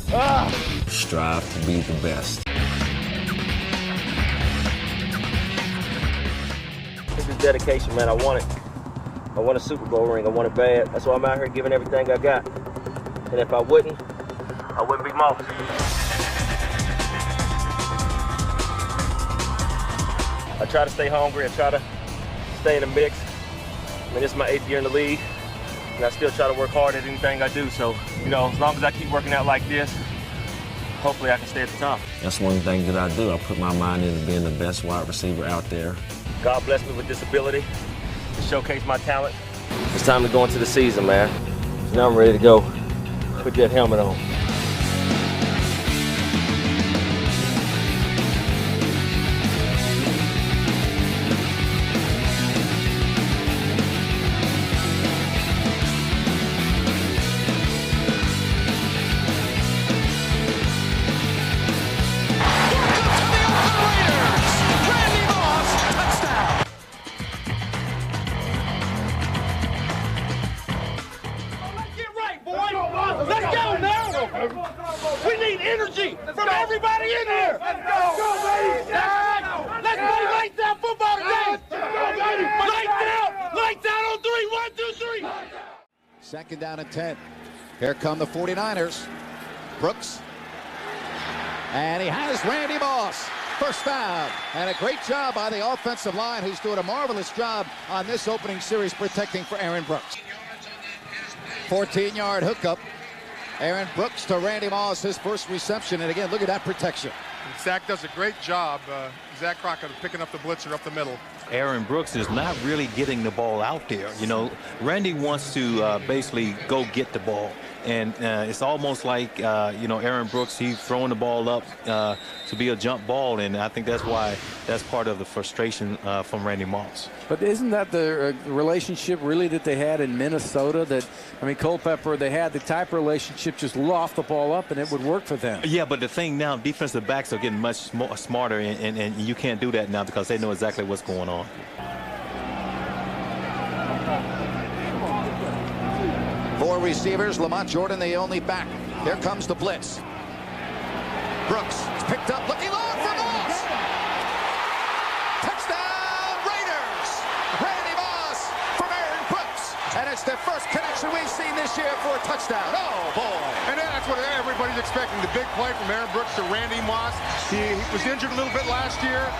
Strive to be the best. This is dedication, man. I want it. I want a Super Bowl ring. I want it bad. That's why I'm out here giving everything I got. And if I wouldn't be Moss. I try to stay hungry. I try to stay in the mix. I mean, this is my 8th year in the league, and I still try to work hard at anything I do. So, you know, as long as I keep working out like this, hopefully I can stay at the top. That's one thing that I do. I put my mind into being the best wide receiver out there. God bless me with this ability to showcase my talent. It's time to go into the season, man. So now I'm ready to go. Put that helmet on. We need energy from everybody in here. Let's go, baby. Let's play lights out football today. Lights out on 3. 1, 2, 3. Second down and 10. Here come the 49ers. Brooks. And he has Randy Moss. First down. And a great job by the offensive line, who's doing a marvelous job on this opening series protecting for Aaron Brooks. 14-yard hookup. Aaron Brooks to Randy Moss, his first reception. And again, look at that protection. Zach does a great job. Zach Crockett picking up the blitzer up the middle. Aaron Brooks is not really getting the ball out there. You know, Randy wants to basically go get the ball. And it's almost like, you know, Aaron Brooks, he's throwing the ball up to be a jump ball. And I think that's why that's part of the frustration from Randy Moss. But isn't that the relationship really that they had in Minnesota? That, I mean, Culpepper, they had the type of relationship, just loft the ball up and it would work for them. Yeah, but the thing now, defensive backs are getting much more smarter, and you can't do that now because they know exactly what's going on. Four receivers, Lamont Jordan the only back. Here comes the blitz. Brooks is picked up, looking long for Moss. Touchdown Raiders! Randy Moss from Aaron Brooks. And it's the first connection we've seen this year for a touchdown. Oh, boy. And that's what everybody's expecting. The big play from Aaron Brooks to Randy Moss. He was injured a little bit last year.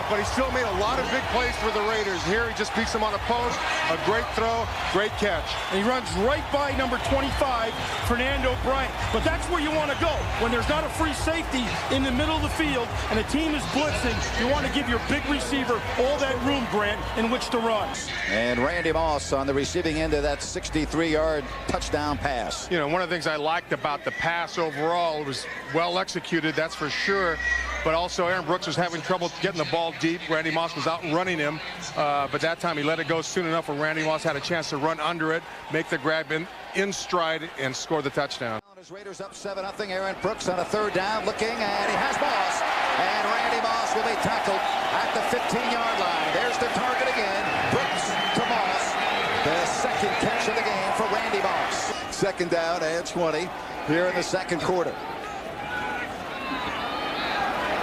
But he still made a lot of big plays for the Raiders. Here he just beats him on a post. A great throw, great catch. And he runs right by number 25, Fernando Bryant. But that's where you want to go. When there's not a free safety in the middle of the field and a team is blitzing, you want to give your big receiver all that room, Grant, in which to run. And Randy Moss on the receiving end of that 63-yard touchdown pass. You know, one of the things I liked about the pass overall, it was well executed, that's for sure. But also Aaron Brooks was having trouble getting the ball deep. Randy Moss was out and running him. But that time he let it go soon enough where Randy Moss had a chance to run under it, make the grab in stride, and score the touchdown. His Raiders up 7-0. Aaron Brooks on a third down looking, and he has Moss. And Randy Moss will be tackled at the 15-yard line. There's the target again. Brooks to Moss. The second catch of the game for Randy Moss. Second down and 20 here in the second quarter.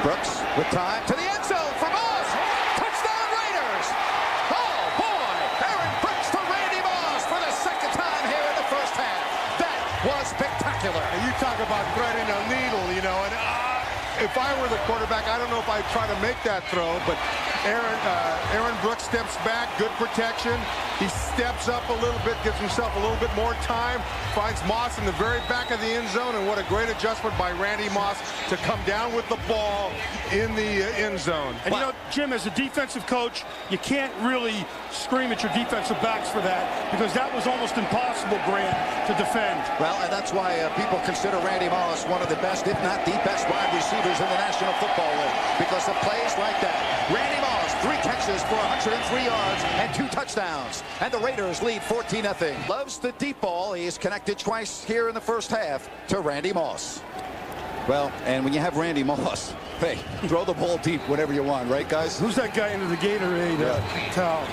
Brooks with time to the end zone for Moss. Touchdown Raiders. Oh, boy. Aaron Brooks to Randy Moss for the second time here in the first half. That was spectacular. And you talk about threading a needle, you know, and if I were the quarterback, I don't know if I'd try to make that throw, but Aaron Brooks steps back, good protection. He steps up a little bit, gives himself a little bit more time, finds Moss in the very back of the end zone, and what a great adjustment by Randy Moss to come down with the ball in the end zone. And you know, Jim, as a defensive coach, you can't really scream at your defensive backs for that because that was almost impossible, Grant, to defend. Well, and that's why people consider Randy Moss one of the best, if not the best wide receivers in the National Football League because of plays like that. Randy Moss, 3 catches for 103 yards and 2 touchdowns. And the Raiders lead 14-0. Loves the deep ball. He's connected twice here in the first half to Randy Moss. Well, and when you have Randy Moss, hey, throw the ball deep whenever you want, right, guys? Who's that guy into the Gatorade towel?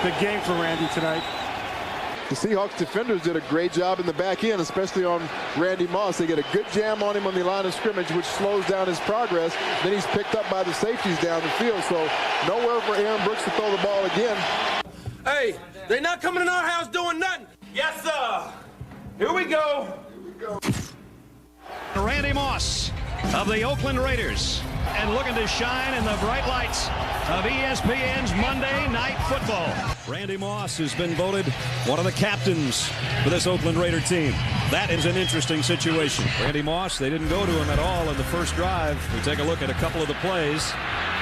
Big game for Randy tonight. The Seahawks defenders did a great job in the back end, especially on Randy Moss. They get a good jam on him on the line of scrimmage, which slows down his progress. Then he's picked up by the safeties down the field. So nowhere for Aaron Brooks to throw the ball again. Hey, they're not coming in our house doing nothing. Yes, sir. Here we go. Randy Moss of the Oakland Raiders, and looking to shine in the bright lights of ESPN's Monday Night Football. Randy Moss has been voted one of the captains for this Oakland Raider team. That is an interesting situation. Randy Moss, they didn't go to him at all in the first drive. We take a look at a couple of the plays.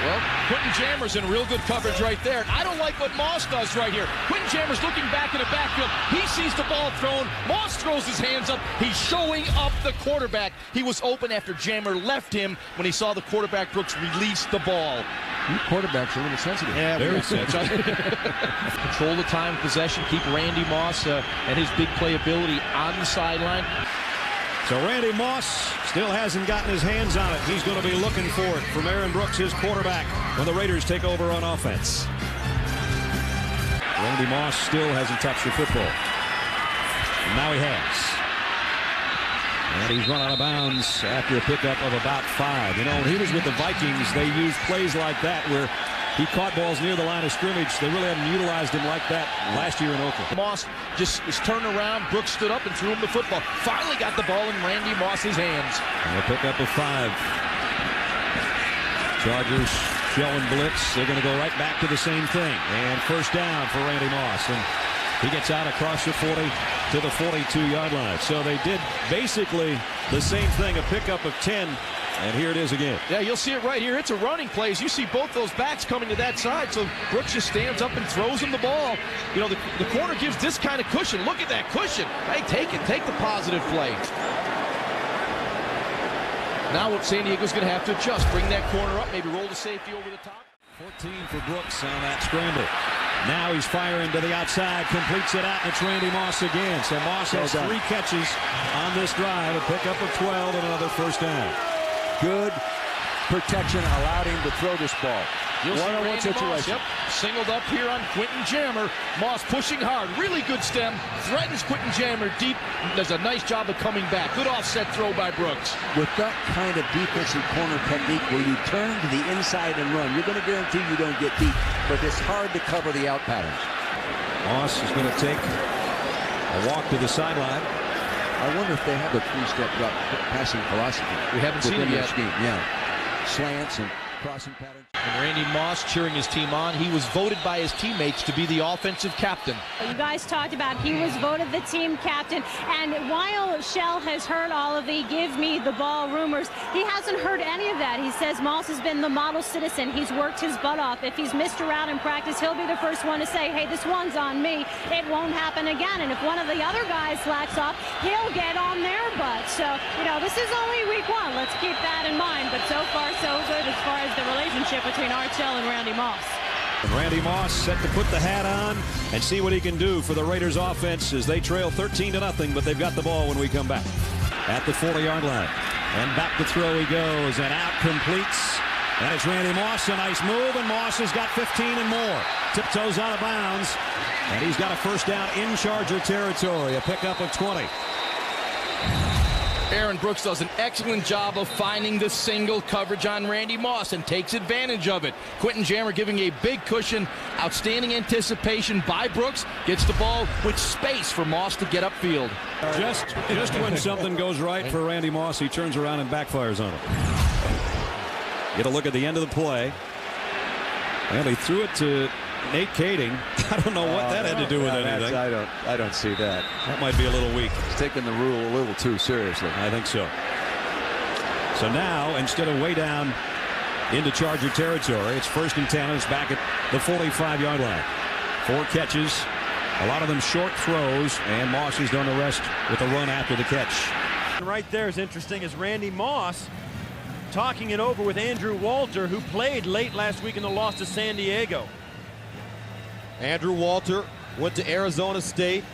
Well, Quentin Jammer's in real good coverage right there. And I don't like what Moss does right here. Quentin Jammer's looking back in the backfield. He sees the ball thrown. Moss throws his hands up. He's showing up the quarterback. He was open after Jammer left him when he saw the quarterback Brooks release the ball. You quarterbacks are a little sensitive. Yeah, very sensitive. Control the time of possession. Keep Randy Moss and his big playability on the sideline. So Randy Moss still hasn't gotten his hands on it. He's going to be looking for it from Aaron Brooks, his quarterback, when the Raiders take over on offense. Randy Moss still hasn't touched the football. And now he has. And he's run out of bounds after a pickup of about 5. You know, when he was with the Vikings, they used plays like that where he caught balls near the line of scrimmage. They really haven't utilized him like that last year in Oakland. Moss just was turned around. Brooks stood up and threw him the football. Finally got the ball in Randy Moss's hands. And a pickup of 5. Chargers showing blitz. They're going to go right back to the same thing. And first down for Randy Moss. And he gets out across the 40 to the 42-yard line. So they did basically the same thing, a pickup of 10. And here it is again. Yeah, you'll see it right here. It's a running play. As you see both those backs coming to that side, so Brooks just stands up and throws him the ball. You know, the corner gives this kind of cushion. Look at that cushion. Hey, take it. Take the positive play. Now what San Diego's going to have to adjust. Bring that corner up, maybe roll the safety over the top. 14 for Brooks on that scramble. Now he's firing to the outside, completes it out, and it's Randy Moss again. So Moss has 3 catches on this drive, a pickup of 12 and another first down. Good protection allowed him to throw this ball. One-on-one situation. Yep. Singled up here on Quentin Jammer. Moss pushing hard. Really good stem. Threatens Quentin Jammer deep. Does a nice job of coming back. Good offset throw by Brooks. With that kind of defensive corner technique where you turn to the inside and run, you're going to guarantee you don't get deep, but it's hard to cover the out patterns. Moss is going to take a walk to the sideline. I wonder if they have a 3-step drop passing philosophy. We haven't seen it yet. Scheme. Yeah. Slants and crossing patterns. And Randy Moss cheering his team on. He was voted by his teammates to be the offensive captain. You guys talked about he was voted the team captain. And while Shell has heard all of the give me the ball rumors, he hasn't heard any of that. He says Moss has been the model citizen. He's worked his butt off. If he's missed a route in practice, he'll be the first one to say, hey, this one's on me. It won't happen again. And if one of the other guys slacks off, he'll get on their butt. So, you know, this is only week 1. Let's keep that in mind. But so far, so good as far as the relationship between Art Shell and Randy Moss. And Randy Moss set to put the hat on and see what he can do for the Raiders offense as they trail 13-0, but they've got the ball when we come back. At the 40-yard line. And back to throw he goes, and out completes. And it's Randy Moss, a nice move, and Moss has got 15 and more. Tiptoes out of bounds, and he's got a first down in Charger territory, a pickup of 20. Aaron Brooks does an excellent job of finding the single coverage on Randy Moss and takes advantage of it. Quentin Jammer giving a big cushion. Outstanding anticipation by Brooks. Gets the ball with space for Moss to get upfield. Just when something goes right for Randy Moss, he turns around and backfires on it. Get a look at the end of the play. And he threw it to Nate Kading. I don't know what that had to do with anything. I don't see that. That might be a little weak. He's taking the rule a little too seriously. I think so. So now, instead of way down into Charger territory, it's 1st and 10. And it's back at the 45-yard line. 4 catches, a lot of them short throws, and Moss has done the rest with a run after the catch. Right there is interesting as Randy Moss talking it over with Andrew Walter, who played late last week in the loss to San Diego. Andrew Walter went to Arizona State.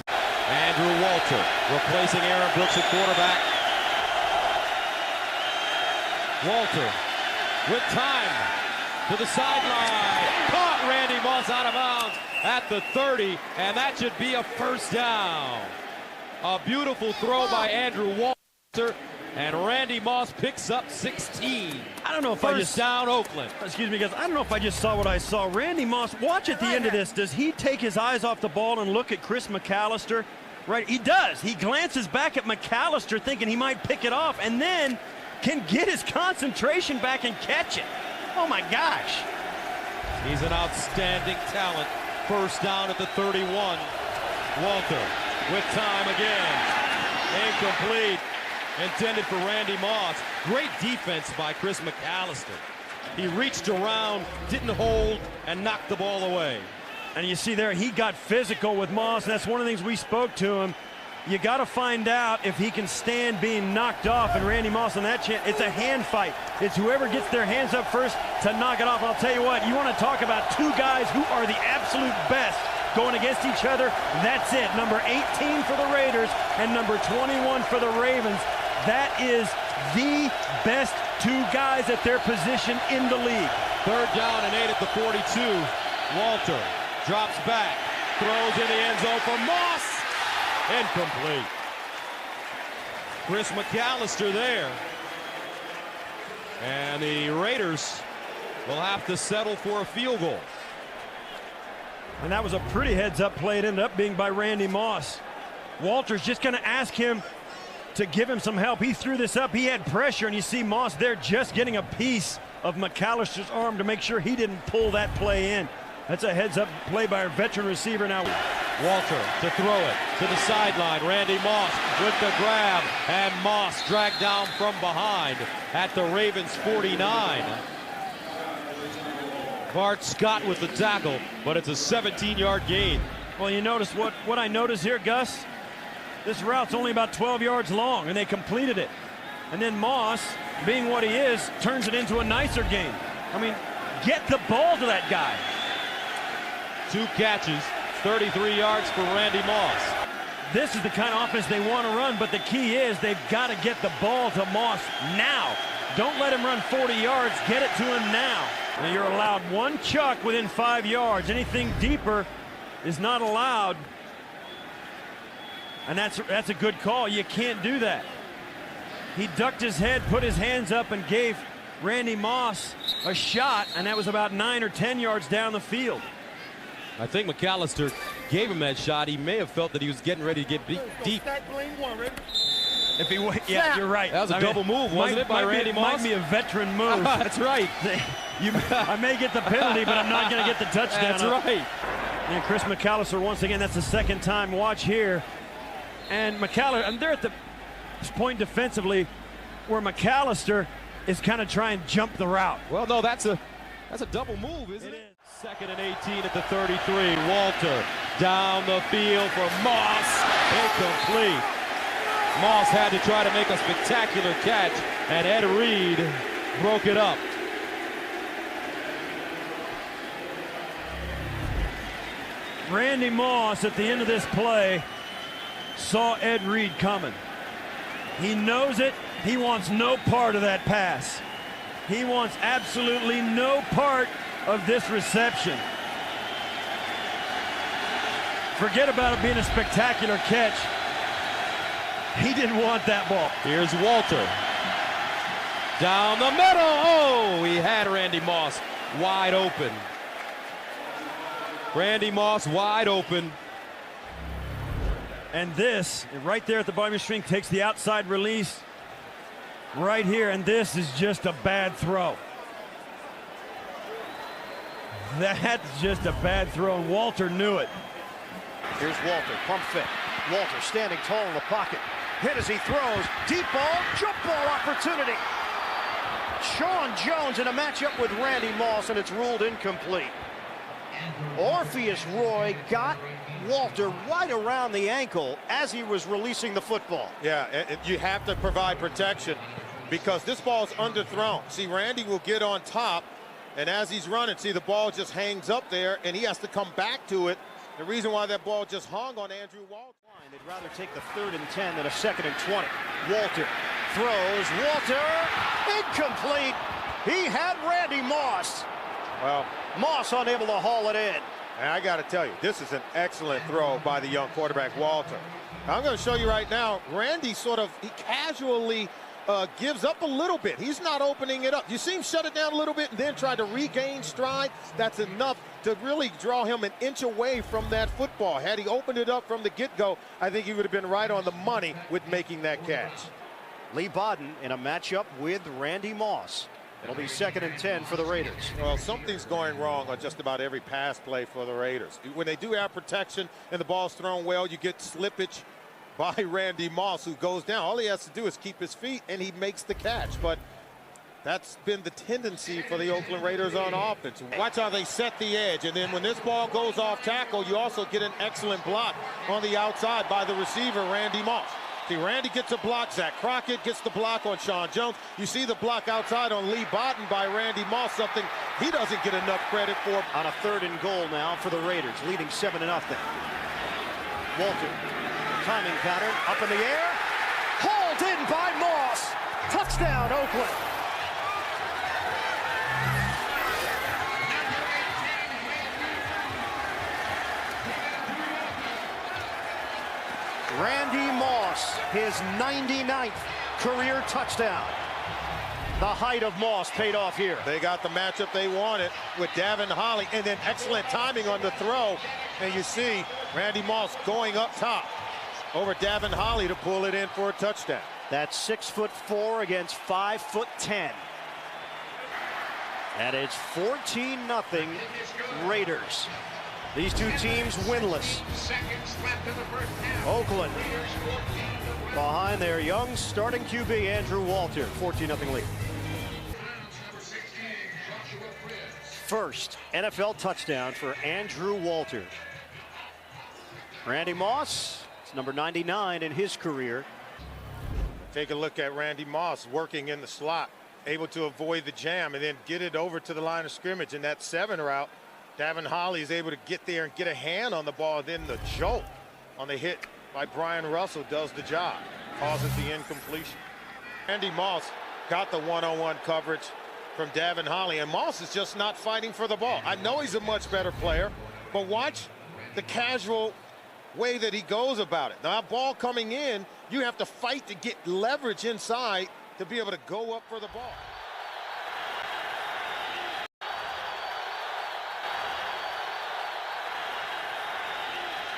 Andrew Walter replacing Aaron Brooks at quarterback. Walter with time to the sideline. Caught Randy Moss out of bounds. at the 30, and that should be a first down. A beautiful throw by Andrew Walter, and Randy Moss picks up 16. I don't know if First down, Oakland. Excuse me, guys. I don't know if I just saw what I saw. Randy Moss, watch at the end of this. Does he take his eyes off the ball and look at Chris McAllister? Right, he does. He glances back at McAllister thinking he might pick it off and then can get his concentration back and catch it. Oh, my gosh. He's an outstanding talent. First down at the 31. Walter with time again. Incomplete. Intended for Randy Moss. Great defense by Chris McAllister. He reached around, didn't hold, and knocked the ball away. And you see there, he got physical with Moss. That's one of the things we spoke to him. You got to find out if he can stand being knocked off. And Randy Moss on that chance, it's a hand fight. It's whoever gets their hands up first to knock it off. I'll tell you what, you want to talk about two guys who are the absolute best going against each other. That's it. Number 18 for the Raiders and number 21 for the Ravens. That is the best two guys at their position in the league. Third down and 8 at the 42. Walter drops back, throws in the end zone for Moss. Incomplete. Chris McAllister there. And the Raiders will have to settle for a field goal. And that was a pretty heads-up play. It ended up being by Randy Moss. Walter's just going to ask him to give him some help. He threw this up. He had pressure, and you see Moss there just getting a piece of McAllister's arm to make sure he didn't pull that play in. That's a heads-up play by our veteran receiver now. Walter to throw it to the sideline. Randy Moss with the grab, and Moss dragged down from behind at the Ravens 49. Bart Scott with the tackle, but it's a 17-yard gain. Well, you notice what I notice here, Gus? This route's only about 12 yards long, and they completed it. And then Moss, being what he is, turns it into a nicer gain. I mean, get the ball to that guy. 2 catches, 33 yards for Randy Moss. This is the kind of offense they want to run, but the key is they've got to get the ball to Moss now. Don't let him run 40 yards. Get it to him now. Now you're allowed one chuck within 5 yards. Anything deeper is not allowed. And that's a good call. You can't do that. He ducked his head, put his hands up, and gave Randy Moss a shot, and that was about 9 or 10 yards down the field. I think McAllister gave him that shot. He may have felt that he was getting ready to get deep. If he, yeah, you're right. That was a double move, wasn't it, by Randy Moss? Might be a veteran move. That's right. I may get the penalty, but I'm not going to get the touchdown. That's right. And Chris McAllister, once again, that's the second time. Watch here. And McAllister, and they're at the point defensively where McAllister is kind of trying to jump the route. Well, no, that's a double move, isn't it? Second and 18 at the 33. Walter down the field for Moss. Incomplete. Moss had to try to make a spectacular catch, and Ed Reed broke it up. Randy Moss at the end of this play saw Ed Reed coming. He knows it. He wants no part of that pass. He wants absolutely no part of this reception. Forget about it being a spectacular catch. He didn't want that ball. Here's Walter. Down the middle. Oh, he had Randy Moss wide open. Randy Moss wide open. And this, right there at the bottom of your string, takes the outside release right here, and this is just a bad throw. That's just a bad throw, and Walter knew it. Here's Walter, pump fake. Walter standing tall in the pocket. Hit as he throws. Deep ball, jump ball opportunity. Sean Jones in a matchup with Randy Moss, and it's ruled incomplete. Orpheus Roy got Walter right around the ankle as he was releasing the football. Yeah, you have to provide protection because this ball's underthrown. See, Randy will get on top, and as he's running, see, the ball just hangs up there, and he has to come back to it. The reason why that ball just hung on Andrew Walter. They'd rather take the 3rd and 10 than a 2nd and 20. Walter throws. Walter, incomplete. He had Randy Moss. Well, Moss unable to haul it in. And I got to tell you, this is an excellent throw by the young quarterback, Walter. I'm going to show you right now, Randy he casually gives up a little bit. He's not opening it up. You see him shut it down a little bit and then try to regain stride. That's enough to really draw him an inch away from that football. Had he opened it up from the get-go, I think he would have been right on the money with making that catch. Lee Bodden in a matchup with Randy Moss. It'll be 2nd and 10 for the Raiders. Well, something's going wrong on just about every pass play for the Raiders. When they do have protection and the ball's thrown well, you get slippage by Randy Moss, who goes down. All he has to do is keep his feet, and he makes the catch. But that's been the tendency for the Oakland Raiders on offense. Watch how they set the edge, and then when this ball goes off tackle, you also get an excellent block on the outside by the receiver, Randy Moss. See, Randy gets a block. Zach Crockett gets the block on Sean Jones. You see the block outside on Lee Bodden by Randy Moss, something he doesn't get enough credit for. On a 3rd and goal now for the Raiders, leading 7-0. Walter, timing pattern, up in the air. Hauled in by Moss. Touchdown, Oakland. Randy Moss, his 99th career touchdown. The height of Moss paid off here. They got the matchup they wanted with Davin Holly, and then excellent timing on the throw. And you see Randy Moss going up top over Davin Holly to pull it in for a touchdown. That's 6'4" against 5'10". And it's 14-0 Raiders. These two teams winless. Oakland behind their young starting QB, Andrew Walter. 14-0 lead. First NFL touchdown for Andrew Walter. Randy Moss, it's number 99 in his career. Take a look at Randy Moss working in the slot, able to avoid the jam and then get it over to the line of scrimmage in that 7 route. Davin Holly is able to get there and get a hand on the ball. Then the jolt on the hit by Brian Russell does the job, causes the incompletion. Randy Moss got the one-on-one coverage from Davin Holly, and Moss is just not fighting for the ball. I know he's a much better player, but watch the casual way that he goes about it. Now, ball coming in, you have to fight to get leverage inside to be able to go up for the ball.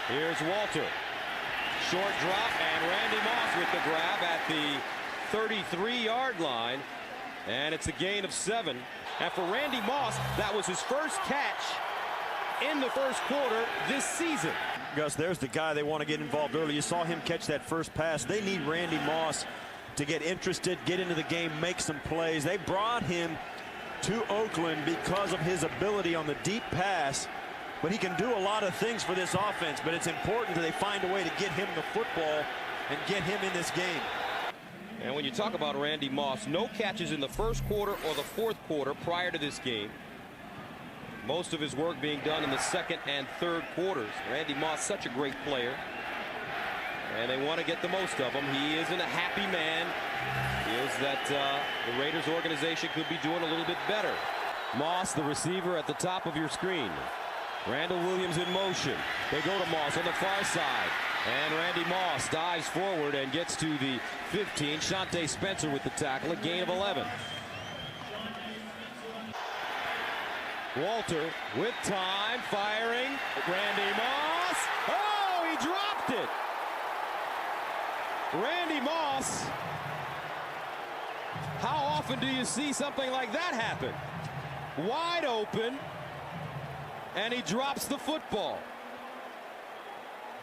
Here's Walter. Short drop, and Randy Moss with the grab at the 33-yard line. And it's a gain of 7. And for Randy Moss, that was his first catch in the first quarter this season. Gus, there's the guy they want to get involved early. You saw him catch that first pass. They need Randy Moss to get interested, get into the game, make some plays. They brought him to Oakland because of his ability on the deep pass. But he can do a lot of things for this offense, but it's important that they find a way to get him the football and get him in this game. And when you talk about Randy Moss, no catches in the first quarter or the fourth quarter prior to this game. Most of his work being done in the second and third quarters. Randy Moss, such a great player. And they want to get the most of him. He isn't a happy man. Feels that the Raiders organization could be doing a little bit better. Moss, the receiver at the top of your screen. Randall Williams in motion. They go to Moss on the far side. And Randy Moss dives forward and gets to the 15. Shante Spencer with the tackle, a gain of 11. Walter with time, firing. Randy Moss. Oh, he dropped it. Randy Moss. How often do you see something like that happen? Wide open. And he drops the football.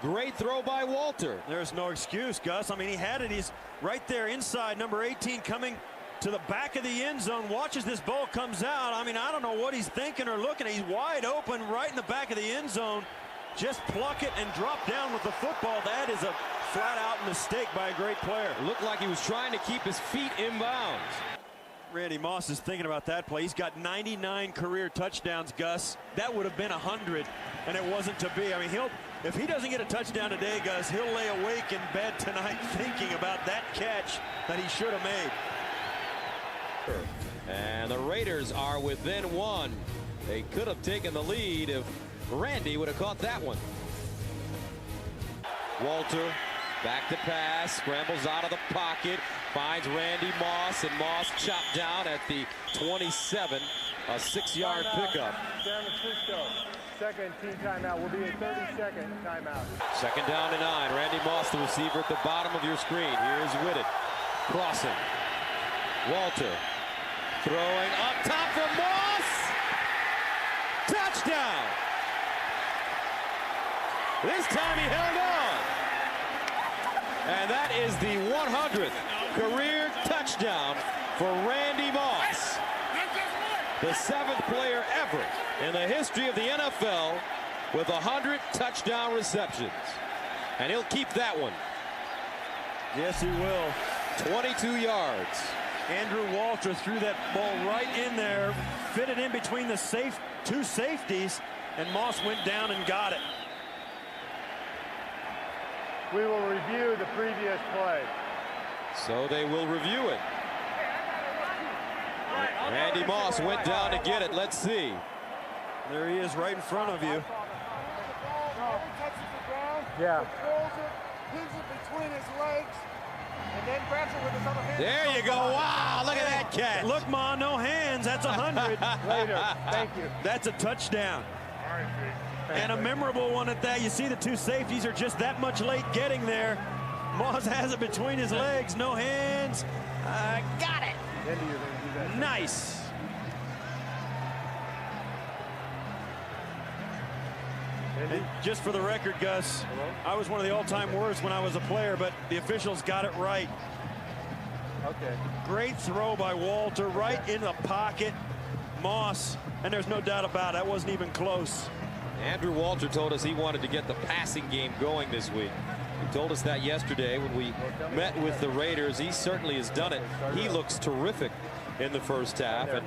Great throw by Walter. There's no excuse, Gus. I mean, he had it. He's right there inside, number 18, coming to the back of the end zone. Watches this ball comes out. I mean, I don't know what he's thinking or looking. He's wide open right in the back of the end zone. Just pluck it and drop down with the football. That is a flat-out mistake by a great player. It looked like he was trying to keep his feet inbounds. Randy Moss is thinking about that play. He's got 99 career touchdowns, Gus. That would have been 100, and it wasn't to be. I mean, if he doesn't get a touchdown today, Gus, he'll lay awake in bed tonight thinking about that catch that he should have made. And the Raiders are within 1. They could have taken the lead if Randy would have caught that one. Walter back to pass, scrambles out of the pocket, finds Randy Moss, and Moss chopped down at the 27, a 6-yard pickup. San Francisco, second team timeout will be a 30-second timeout. Second down and 9. Randy Moss, the receiver at the bottom of your screen. Here's Whitted crossing. Walter throwing up top for Moss. Touchdown. This time he held on. And that is the 100th career touchdown for Randy Moss. The 7th player ever in the history of the NFL with 100 touchdown receptions. And he'll keep that one. Yes, he will. 22 yards. Andrew Walter threw that ball right in there, fitted in between the two safeties, and Moss went down and got it. We will review the previous play. So they will review it. Randy Moss went down to get it. Let's see. There he is right in front of you. Yeah. Pins it between his legs, and then grabs it with his other hand. There you go. Wow, look at that catch. Look, Ma, no hands. That's 100. Later. Thank you. That's a touchdown. And a memorable one at that. You see the two safeties are just that much late getting there. Moss has it between his legs, no hands. Got it. Nice. And just for the record, Gus, I was one of the all-time worst when I was a player, but the officials got it right. Okay. Great throw by Walter, right in the pocket. Moss, and there's no doubt about it, that wasn't even close. Andrew Walter told us he wanted to get the passing game going this week. He told us that yesterday when we met with the Raiders. He certainly has done it. He looks terrific in the first half. And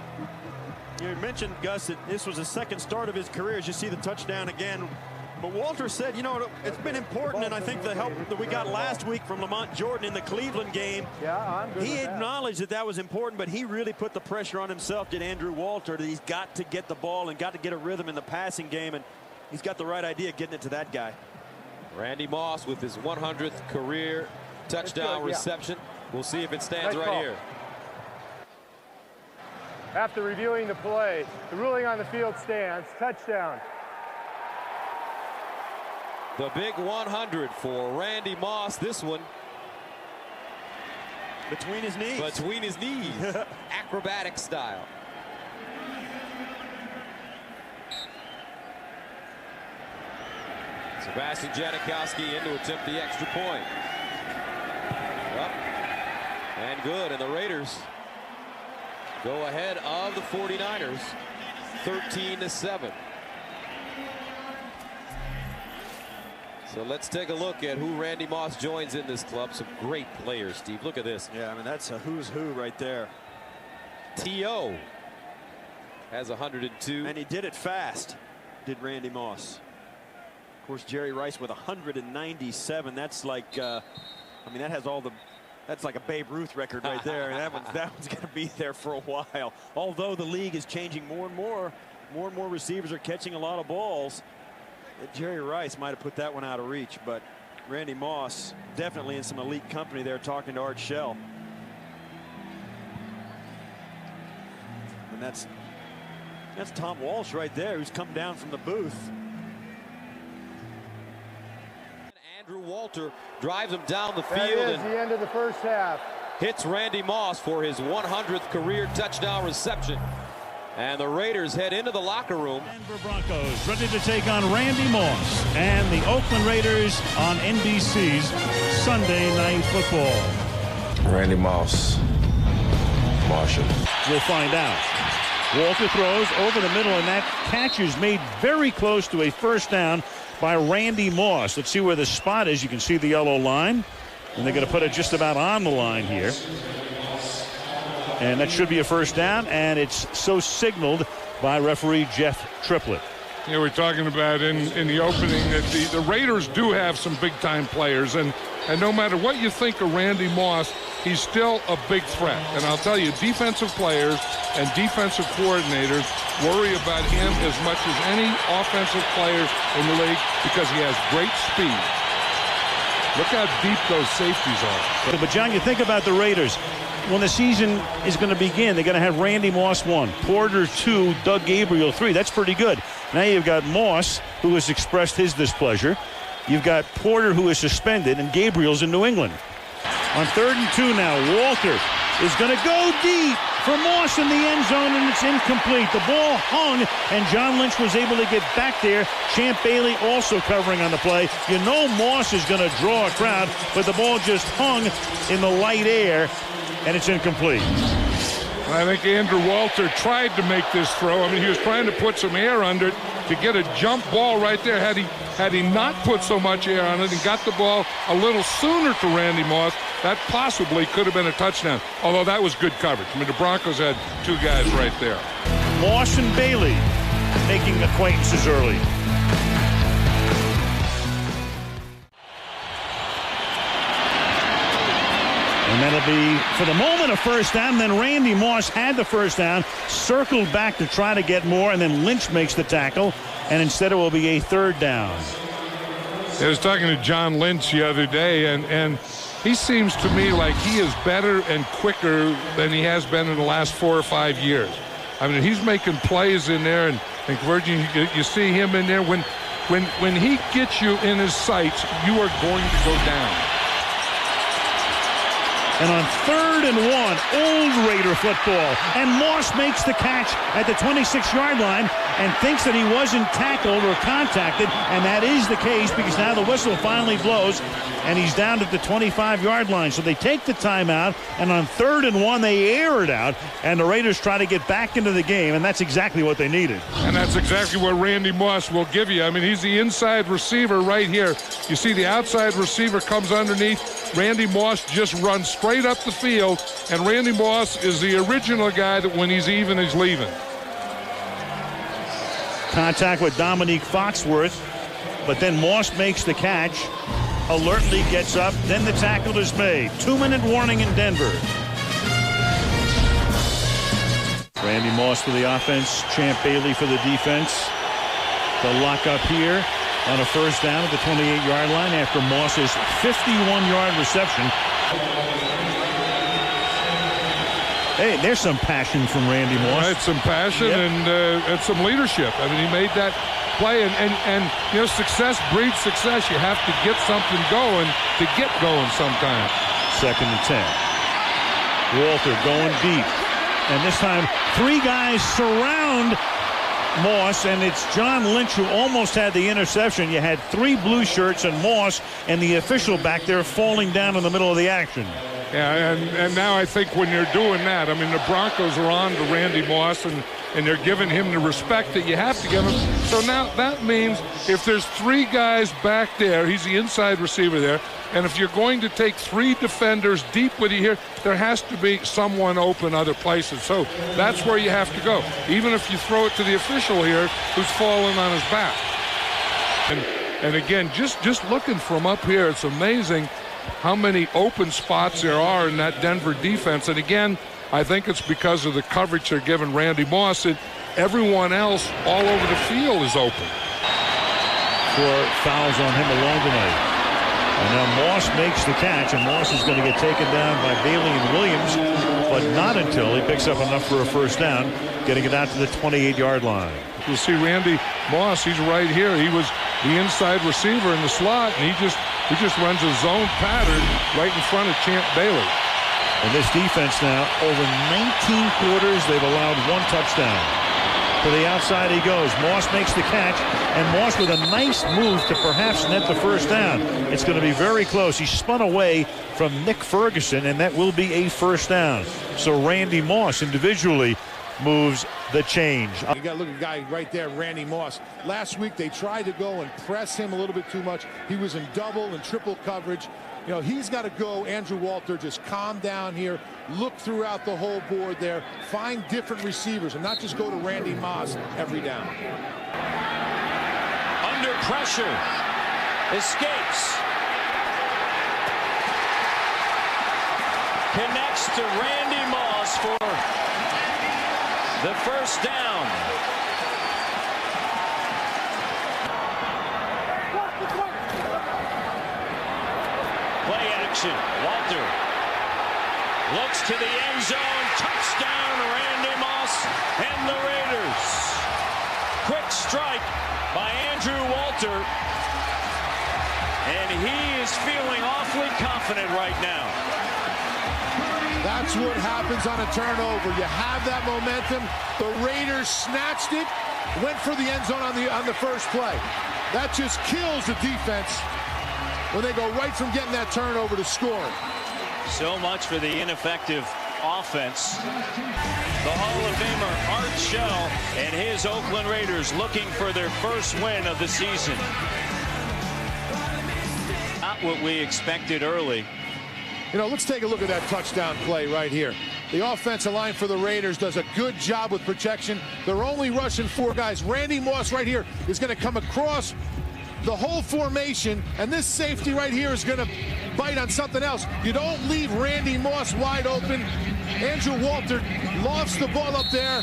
you mentioned, Gus, that this was the second start of his career, as you see the touchdown again. But Walter said, you know, it's been important, and I think the help that we got last week from Lamont Jordan in the Cleveland game, he acknowledged that that was important, but he really put the pressure on himself, did Andrew Walter, that he's got to get the ball and got to get a rhythm in the passing game, and he's got the right idea getting it to that guy. Randy Moss with his 100th career touchdown reception. We'll see if it stands right here. After reviewing the play, the ruling on the field stands. Touchdown. The big 100 for Randy Moss. This one between his knees. Between his knees. Acrobatic style. Sebastian Janikowski in to attempt the extra point. Up and good. And the Raiders go ahead of the 49ers 13-7. So let's take a look at who Randy Moss joins in this club. Some great players, Steve. Look at this. Yeah, I mean, that's a who's who right there. T.O. has 102. And he did it fast, did Randy Moss. Of course, Jerry Rice with 197. That's like, I mean, that has all the, that's like a Babe Ruth record right there. And that one's going to be there for a while. Although the league is changing more and more receivers are catching a lot of balls. Jerry Rice might have put that one out of reach, but Randy Moss definitely in some elite company there talking to Art Shell. And that's Tom Walsh right there, who's come down from the booth. Andrew Walter drives him down the field. That is the end of the first half. Hits Randy Moss for his 100th career touchdown reception. And the Raiders head into the locker room. Denver Broncos ready to take on Randy Moss and the Oakland Raiders on NBC's Sunday Night Football. Randy Moss. Marshall. We'll find out. Walter throws over the middle, and that catch is made very close to a first down by Randy Moss. Let's see where the spot is. You can see the yellow line, and they're going to put it just about on the line here. And that should be a first down, and it's so signaled by referee Jeff Triplett. Yeah, we're talking about in the opening that the Raiders do have some big-time players, and no matter what you think of Randy Moss, he's still a big threat. And I'll tell you, defensive players and defensive coordinators worry about him as much as any offensive players in the league because he has great speed. Look how deep those safeties are. But, John, you think about the Raiders. When the season is going to begin, they're going to have Randy Moss 1, Porter 2, Doug Gabriel 3. That's pretty good. Now you've got Moss, who has expressed his displeasure. You've got Porter, who is suspended, and Gabriel's in New England. On 3rd and 2 now, Walter is going to go deep for Moss in the end zone, and it's incomplete. The ball hung, and John Lynch was able to get back there. Champ Bailey also covering on the play. You know Moss is going to draw a crowd, but the ball just hung in the light air, and it's incomplete. I think Andrew Walter tried to make this throw. I mean, he was trying to put some air under it to get a jump ball right there. Had he not put so much air on it and got the ball a little sooner to Randy Moss, that possibly could have been a touchdown. Although that was good coverage. I mean, the Broncos had 2 guys right there. Moss and Bailey making acquaintances early. And that'll be, for the moment, a first down. Then Randy Moss had the first down, circled back to try to get more, and then Lynch makes the tackle, and instead it will be a 3rd down. I was talking to John Lynch the other day, and he seems to me like he is better and quicker than he has been in the last 4 or 5 years. I mean, he's making plays in there and converging. You see him in there. When he gets you in his sights, you are going to go down. And on 3rd and 1, old Raider football. And Moss makes the catch at the 26-yard line and thinks that he wasn't tackled or contacted. And that is the case because now the whistle finally blows and he's down at the 25-yard line. So they take the timeout, and on 3rd and 1, they air it out, and the Raiders try to get back into the game, and that's exactly what they needed. And that's exactly what Randy Moss will give you. I mean, he's the inside receiver right here. You see the outside receiver comes underneath. Randy Moss just runs straight up the field, and Randy Moss is the original guy that when he's even, he's leaving. Contact with Dominique Foxworth, but then Moss makes the catch. Alertly gets up, then the tackle is made. 2-minute warning in Denver. Randy Moss for the offense, Champ Bailey for the defense. The lock up here on a first down at the 28-yard line after Moss's 51-yard reception. Hey, there's some passion from Randy Moss. Right, some passion and some leadership. I mean, he made that play, and you know, success breeds success. You have to get something going to get going sometimes. 2nd and 10. Walter going deep, and this time 3 guys surround Moss, and it's John Lynch who almost had the interception. You had 3 blue shirts and Moss and the official back there falling down in the middle of the action. Yeah, and now I think when they're doing that, I mean, the Broncos are on to Randy Moss, and they're giving him the respect that you have to give him. So now that means if there's 3 guys back there, he's the inside receiver there, and if you're going to take 3 defenders deep with you here, there has to be someone open other places. So that's where you have to go, even if you throw it to the official here who's falling on his back. And again, just looking from up here, it's amazing how many open spots there are in that Denver defense. And again, I think it's because of the coverage they're giving Randy Moss, and everyone else all over the field is open. 4 fouls on him alone tonight. And now Moss makes the catch, and Moss is going to get taken down by Bailey and Williams, but not until he picks up enough for a first down, getting it out to the 28-yard line. You see Randy Moss, he's right here. He was the inside receiver in the slot, and he just runs a zone pattern right in front of Champ Bailey. And this defense now, over 19 quarters, they've allowed 1 touchdown. To the outside he goes. Moss makes the catch, and Moss with a nice move to perhaps net the first down. It's going to be very close. He spun away from Nick Ferguson, and that will be a first down. So Randy Moss individually moves the change. You got to look at a guy right there, Randy Moss. Last week they tried to go and press him a little bit too much. He was in double and triple coverage. You know, he's got to go. Andrew Walter, just calm down here. Look throughout the whole board there. Find different receivers and not just go to Randy Moss every down. Under pressure. Escapes. connects to Randy Moss for the first down. Play action. Walter looks to the end zone. Touchdown, Randy Moss and the Raiders. Quick strike by Andrew Walter. And he is feeling awfully confident right now. That's what happens on a turnover. You have that momentum. The Raiders snatched it, went for the end zone on the first play. That just kills the defense when they go right from getting that turnover to scoring. So much for the ineffective offense. The Hall of Famer Art Shell and his Oakland Raiders looking for their first win of the season. Not what we expected early. You know, let's take a look at that touchdown play right here. The offensive line for the Raiders does a good job with protection. They're only rushing 4 guys. Randy Moss right here is going to come across the whole formation, and this safety right here is going to bite on something else. You don't leave Randy Moss wide open. Andrew Walter lofts the ball up there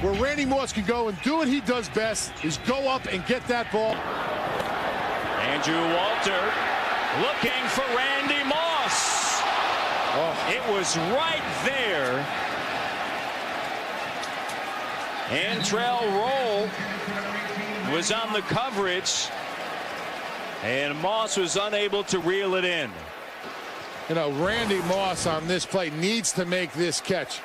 where Randy Moss can go and do what he does best, is go up and get that ball. Andrew Walter looking for Randy Moss. Oh. It was right there. Antrell Roll was on the coverage, and Moss was unable to reel it in. You know, Randy Moss on this play needs to make this catch.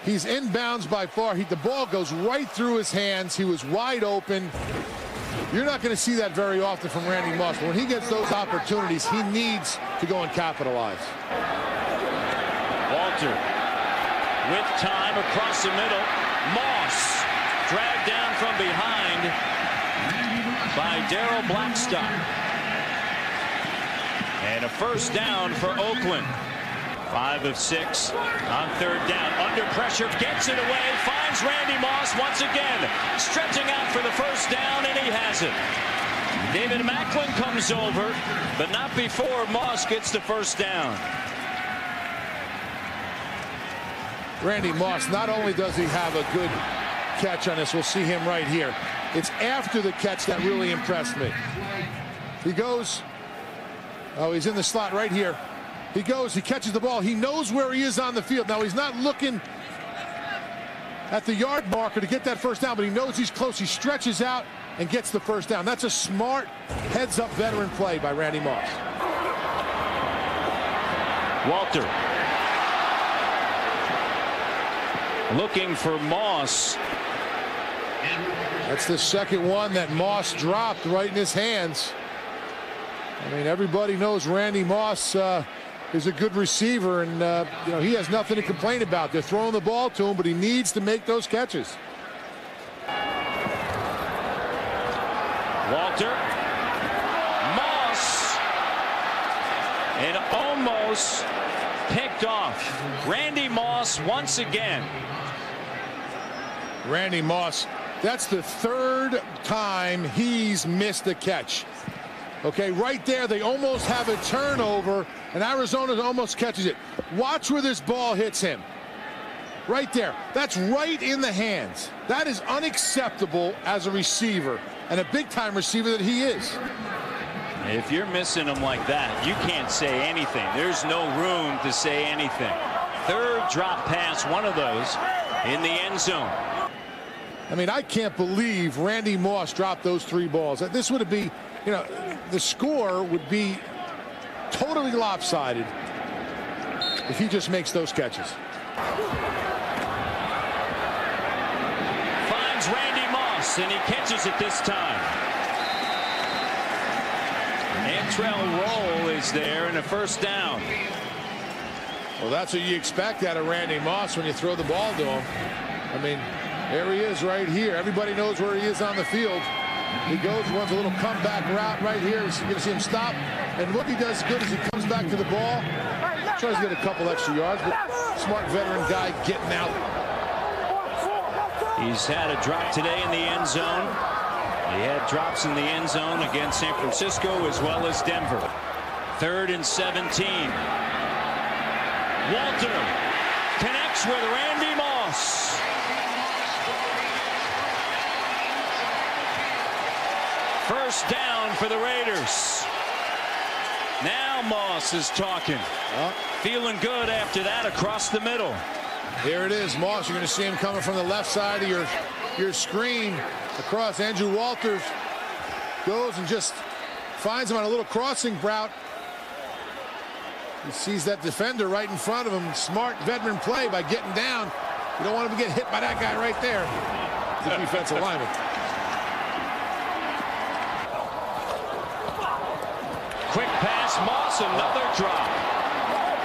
He's inbounds by far. The ball goes right through his hands. He was wide open. You're not going to see that very often from Randy Moss, but when he gets those opportunities, he needs to go and capitalize. Walter with time across the middle. Moss dragged down from behind by Darrell Blackstock. And a first down for Oakland. 5 of 6 on third down. Under pressure, gets it away, finds Randy Moss once again. Stretching out for the first down, and he has it. David Macklin comes over, but not before Moss gets the first down. Randy Moss, not only does he have a good catch on this, we'll see him right here. It's after the catch that really impressed me. He goes, oh, he's in the slot right here. He goes, he catches the ball. He knows where he is on the field. Now, he's not looking at the yard marker to get that first down, but he knows he's close. He stretches out and gets the first down. That's a smart heads-up veteran play by Randy Moss. Walter looking for Moss. That's the second one that Moss dropped right in his hands. I mean, everybody knows Randy Moss is a good receiver, and you know, he has nothing to complain about. They're throwing the ball to him, but he needs to make those catches. Walter, Moss, and almost picked off. Randy Moss once again. Randy Moss, that's the third time he's missed a catch. Okay, right there, they almost have a turnover, and Arizona almost catches it. Watch where this ball hits him. Right there. That's right in the hands. That is unacceptable as a receiver, and a big-time receiver that he is. If you're missing him like that, you can't say anything. There's no room to say anything. Third drop pass, one of those, in the end zone. I mean, I can't believe Randy Moss dropped those 3 balls. This would be, you know, the score would be totally lopsided if he just makes those catches. Finds Randy Moss, and he catches it this time. Antrell Roll is there, and a first down. Well, that's what you expect out of Randy Moss when you throw the ball to him. I mean, there he is right here. Everybody knows where he is on the field. He goes, runs a little comeback route right here. You're going to see him stop. And what he does good is he comes back to the ball. Tries to get a couple extra yards, but smart veteran guy getting out. He's had a drop today in the end zone. He had drops in the end zone against San Francisco as well as Denver. 3rd and 17. Walter connects with Randy Moss. First down for the Raiders. Now Moss is talking. Feeling good after that across the middle. Here it is, Moss. You're going to see him coming from the left side of your screen across. Andrew Walters goes and just finds him on a little crossing route. He sees that defender right in front of him. Smart veteran play by getting down. You don't want him to get hit by that guy right there. The defensive lineman. Quick pass, Moss, another drop.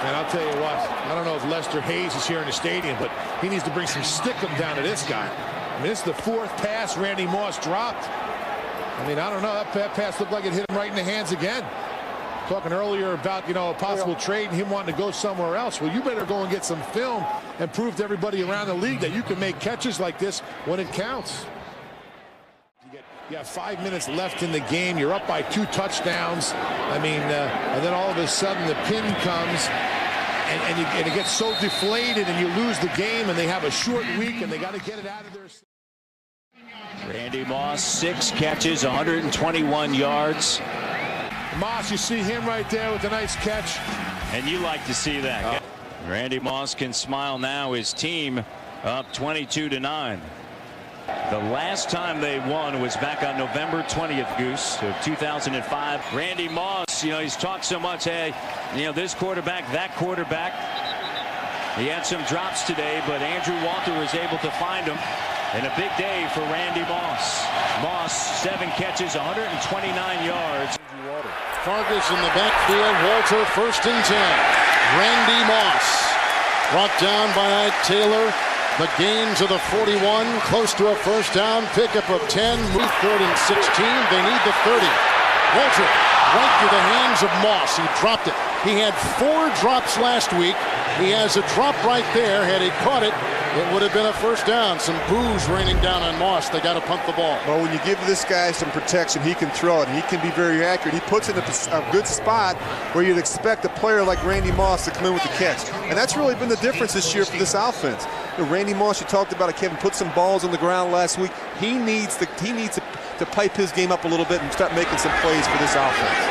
And I'll tell you what, I don't know if Lester Hayes is here in the stadium, but he needs to bring some stickum down to this guy. I mean, it's the fourth pass Randy Moss dropped. I mean, I don't know, that pass looked like it hit him right in the hands again. Talking earlier about, you know, a possible trade and him wanting to go somewhere else. Well, you better go and get some film and prove to everybody around the league that you can make catches like this when it counts. You have 5 minutes left in the game. You're up by 2 touchdowns. I mean, and then all of a sudden the pin comes, and it gets so deflated, and you lose the game, and they have a short week, and they got to get it out of there. Randy Moss, 6 catches, 121 yards. Moss, you see him right there with a nice catch. And you like to see that. Randy Moss can smile now. His team up 22-9. The last time they won was back on November 20th, Goose, of 2005. Randy Moss, you know, he's talked so much, hey, you know, this quarterback, that quarterback. He had some drops today, but Andrew Walter was able to find him. And a big day for Randy Moss. Moss, 7 catches, 129 yards. Fargus in the backfield. Walter, 1st and 10. Randy Moss brought down by Ike Taylor. The gain to the 41, close to a first down, pickup of 10, move 3rd and 16. They need the 30. Walter right through the hands of Moss. He dropped it. He had 4 drops last week. He has a drop right there. Had he caught it, it would have been a first down. Some boos raining down on Moss. They got to punt the ball. Well, when you give this guy some protection, he can throw it. He can be very accurate. He puts it in a good spot where you'd expect a player like Randy Moss to come in with the catch. And that's really been the difference this year for this offense. You know, Randy Moss, you talked about it, Kevin, put some balls on the ground last week. He needs to pipe his game up a little bit and start making some plays for this offense.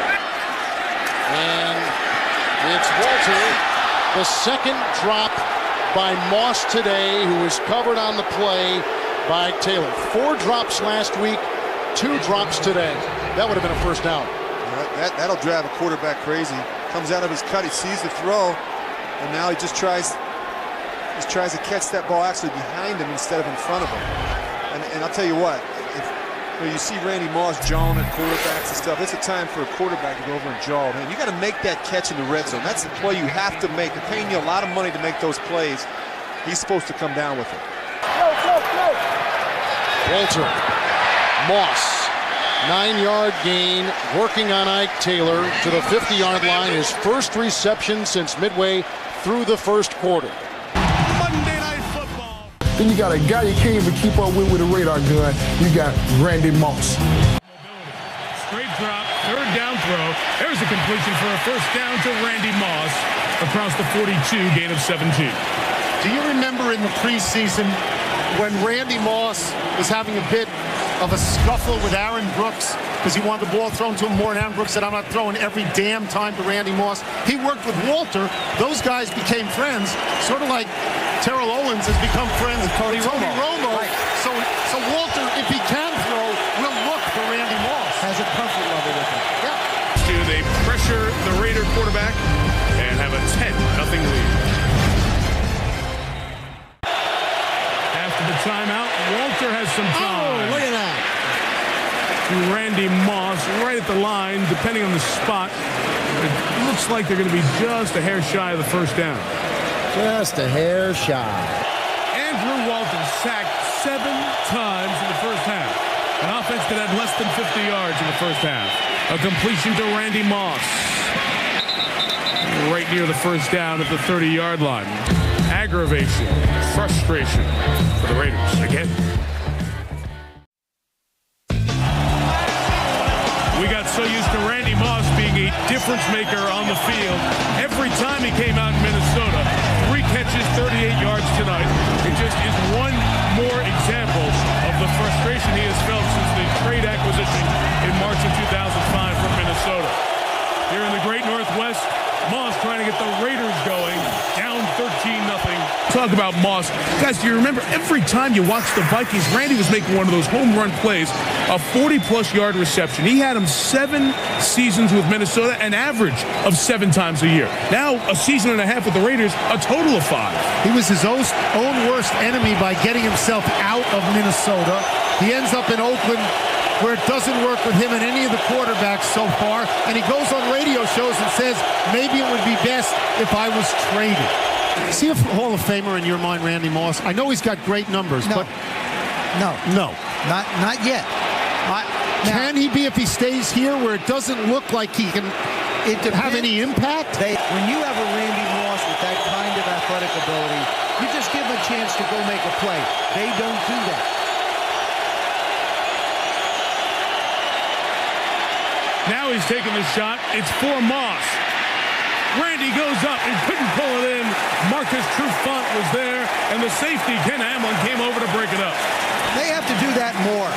And it's Walter. The 2nd drop by Moss today, who was covered on the play by Taylor. 4 drops last week, 2 drops today. That would have been a first down. That'll drive a quarterback crazy. Comes out of his cut, he sees the throw, and now he just tries to catch that ball actually behind him instead of in front of him. And I'll tell you what, if you see Randy Moss jawing at quarterbacks and stuff, it's a time for a quarterback to go over and jaw. Man, you got to make that catch in the red zone. That's the play you have to make. They're paying you a lot of money to make those plays. He's supposed to come down with it. Walter, Moss, 9-yard gain, working on Ike Taylor to the 50-yard line. His first reception since midway through the first quarter. Then you got a guy you can't even keep up with a radar gun. You got Randy Moss. Straight drop, 3rd down throw. There's a completion for a first down to Randy Moss across the 42, gain of 17. Do you remember in the preseason when Randy Moss was having a bit of a scuffle with Aaron Brooks because he wanted the ball thrown to him more, and Aaron Brooks said, I'm not throwing every damn time to Randy Moss. He worked with Walter. Those guys became friends, sort of like Terrell Owens has become friends with Tony Romo. Right. So Walter, if he can throw, will look for Randy Moss. Has a comfort level with him. Yeah. They pressure the Raider quarterback and have a 10-0 lead. After the timeout, Walter has some time. Oh, look at that. Randy Moss right at the line, depending on the spot. It looks like they're going to be just a hair shy of the first down. Just a hair shy. Andrew Walter sacked 7 times in the first half. An offense that had less than 50 yards in the first half. A completion to Randy Moss. Right near the first down at the 30-yard line. Aggravation, frustration for the Raiders again. We got so used to Randy Moss being a a difference maker on the field every time he came out in Minnesota. 3 catches, 38 yards tonight. It just is one more example of the frustration he has felt since the trade acquisition in March of 2005 from Minnesota. Here in the Great Northwest, Moss trying to get the Raiders going, down 13-0. Talk about Moss. Guys, do you remember every time you watched the Vikings, Randy was making one of those home run plays, a 40-plus yard reception. He had him 7 seasons with Minnesota, an average of 7 times a year. Now, a season and a half with the Raiders, a total of 5. He was his own worst enemy by getting himself out of Minnesota. He ends up in Oakland, where it doesn't work with him and any of the quarterbacks so far, and he goes on radio shows and says, maybe it would be best if I was traded. Is he a Hall of Famer in your mind, Randy Moss? I know he's got great numbers, but... No. Not yet. Can he be if he stays here where it doesn't look like he can have any impact? When you have a Randy Moss with that kind of athletic ability, you just give him a chance to go make a play. They don't do that. Now he's taking the shot. It's for Moss. Randy goes up and couldn't pull it in. Marcus Trufant was there, and the safety, Ken Hamlin, came over to break it up. They have to do that more.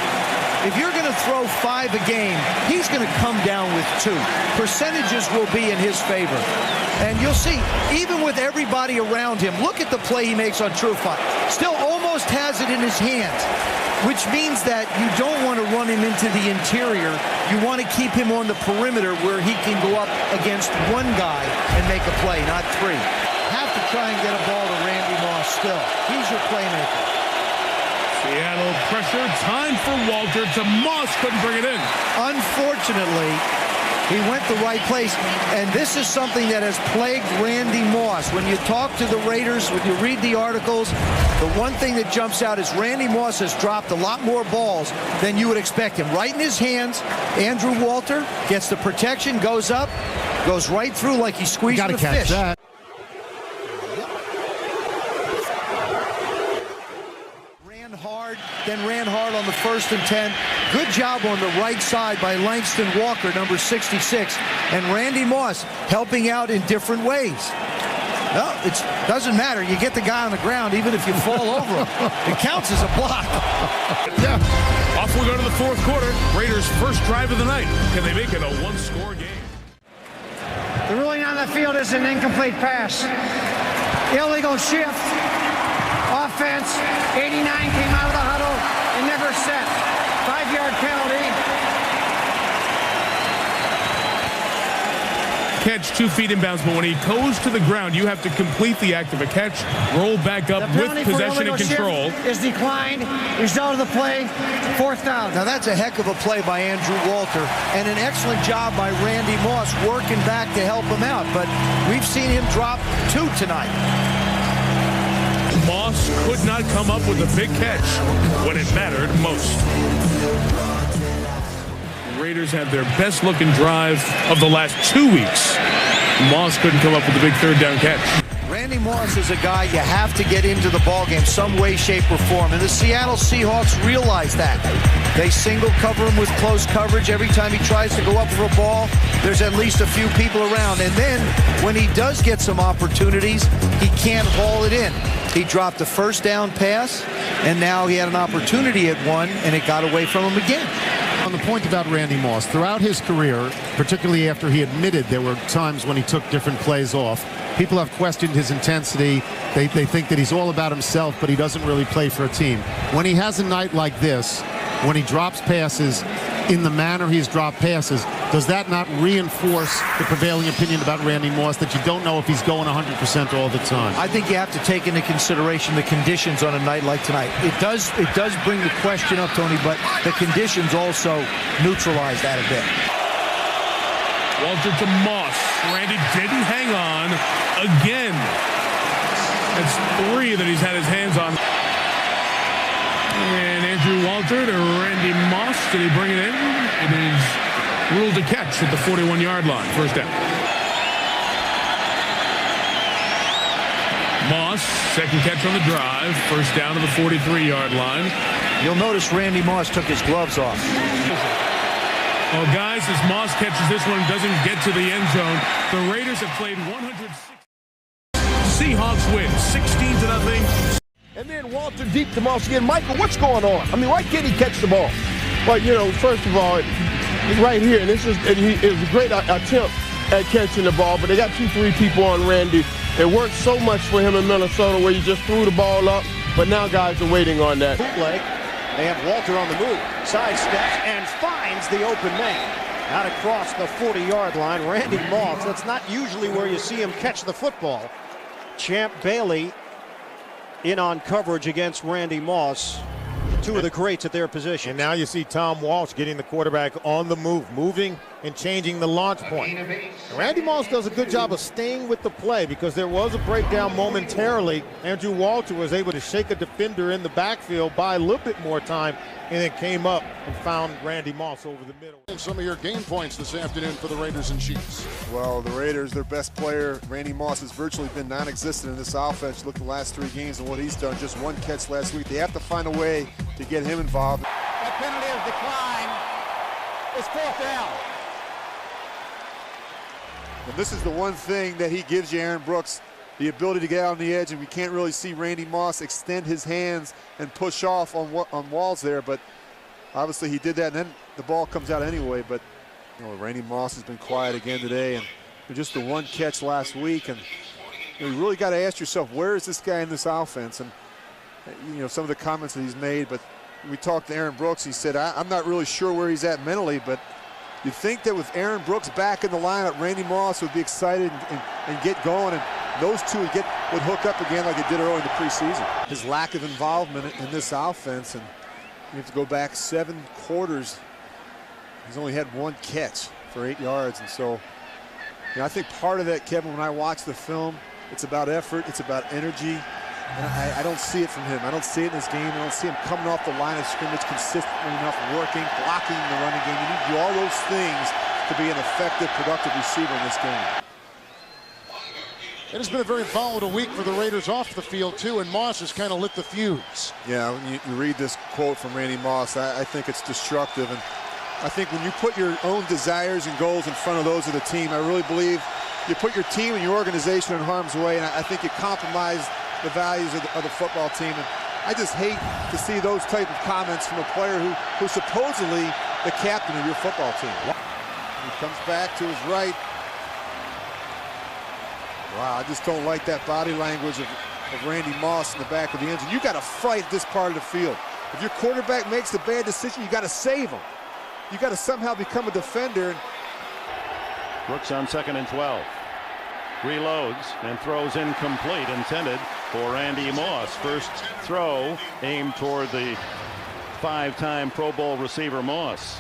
If you're going to throw 5 a game, he's going to come down with 2. Percentages will be in his favor. And you'll see, even with everybody around him, look at the play he makes on Trufant. Still almost has it in his hands, which means that you don't want to run him into the interior. You want to keep him on the perimeter where he can go up against one guy and make a play, not 3. Have to try and get a ball to Randy Moss still. He's your playmaker. Seattle pressure, time for Walter to Moss, couldn't bring it in. Unfortunately, he went the right place, and this is something that has plagued Randy Moss. When you talk to the Raiders, when you read the articles, the one thing that jumps out is Randy Moss has dropped a lot more balls than you would expect him. Right in his hands, Andrew Walter gets the protection, goes up, goes right through like he's squeezing a fish. Gotta catch that. Then ran hard on the 1st and 10. Good job on the right side by Langston Walker, number 66. And Randy Moss helping out in different ways. No, it doesn't matter. You get the guy on the ground, even if you fall over him. It counts as a block. Yeah. Off we go to the 4th quarter. Raiders' first drive of the night. Can they make it a 1-score game? The ruling on the field is an incomplete pass. Illegal shift. Offense, 89 came out of the huddle and never set. 5-yard penalty. Catch 2 feet inbounds, but when he goes to the ground, you have to complete the act of a catch, roll back up with possession and control. Is declined. Result of the play, 4th down. Now that's a heck of a play by Andrew Walter and an excellent job by Randy Moss working back to help him out. But we've seen him drop 2 tonight. Moss could not come up with a big catch when it mattered most. The Raiders had their best looking drive of the last 2 weeks. Moss couldn't come up with a big 3rd down catch. Randy Moss is a guy you have to get into the ballgame some way, shape, or form. And the Seattle Seahawks realize that. They single cover him with close coverage. Every time he tries to go up for a ball, there's at least a few people around. And then when he does get some opportunities, he can't haul it in. He dropped a 1st down pass, and now he had an opportunity at one, and it got away from him again. On the point about Randy Moss, throughout his career, particularly after he admitted there were times when he took different plays off, people have questioned his intensity. They think that he's all about himself, but he doesn't really play for a team. When he has a night like this, when he drops passes in the manner he's dropped passes, does that not reinforce the prevailing opinion about Randy Moss that you don't know if he's going 100% all the time? I think you have to take into consideration the conditions on a night like tonight. It does bring the question up, Tony, but the conditions also neutralize that a bit. Walter to Moss. Randy didn't hang on again. That's 3 that he's had his hands on. And Andrew Walter to Randy Moss. Did he bring it in? It is ruled a catch at the 41-yard line. 1st down. Moss, 2nd catch on the drive. 1st down to the 43-yard line. You'll notice Randy Moss took his gloves off. Oh, guys, as Moss catches this one, doesn't get to the end zone. The Raiders have played 106. Seahawks win 16-0. And then Walter deep to Moss again. Michael, what's going on? I mean, why can't he catch the ball? Well, you know, first of all, right here, and it was a great attempt at catching the ball, but they got 2-3 people on Randy. It worked so much for him in Minnesota where you just threw the ball up, but now guys are waiting on that. Bootleg. They have Walter on the move. Sidesteps and finds the open man. Out across the 40-yard line, Randy Moss. That's not usually where you see him catch the football. Champ Bailey in on coverage against Randy Moss. Two of the greats at their position. And now you see Tom Walsh getting the quarterback on the move, moving and changing the launch point. Randy Moss does a good job of staying with the play because there was a breakdown momentarily. Andrew Walter was able to shake a defender in the backfield, buy a little bit more time, and then came up and found Randy Moss over the middle. And some of your game points this afternoon for the Raiders and Chiefs. Well, the Raiders, their best player, Randy Moss, has virtually been non-existent in this offense. Look at the last 3 games and what he's done. Just 1 catch last week. They have to find a way to get him involved. That penalty is declined. It's 4th down. And this is the one thing that he gives you, Aaron Brooks, the ability to get out on the edge, and we can't really see Randy Moss extend his hands and push off on walls there, but obviously he did that, and then the ball comes out anyway. But you know, Randy Moss has been quiet again today, and just the 1 catch last week, and you really got to ask yourself, where is this guy in this offense? And you know, some of the comments that he's made, but we talked to Aaron Brooks. He said, I'm not really sure where he's at mentally, but you'd think that with Aaron Brooks back in the lineup, Randy Moss would be excited and get going, and those two would hook up again like it did early in the preseason. His lack of involvement in this offense, and you have to go back 7 quarters. He's only had 1 catch for 8 yards, and so you know, I think part of that, Kevin, when I watch the film, it's about effort, it's about energy. And I don't see it from him. I don't see it in this game. I don't see him coming off the line of scrimmage consistently enough, working, blocking the running game. You need to do all those things to be an effective, productive receiver in this game. It has been a very volatile week for the Raiders off the field, too, and Moss has kind of lit the fuse. Yeah, when you read this quote from Randy Moss, I think it's destructive. And I think when you put your own desires and goals in front of those of the team, I really believe you put your team and your organization in harm's way, and I think you compromise the values of the football team. And I just hate to see those type of comments from a player who's supposedly the captain of your football team. He comes back to his right. Wow, I just don't like that body language of Randy Moss in the back of the end zone. You got to fight this part of the field. If your quarterback makes the bad decision, you got to save him. You got to somehow become a defender. Brooks on 2nd and 12. Reloads and throws incomplete, intended for Randy Moss. First throw aimed toward the 5-time Pro Bowl receiver Moss.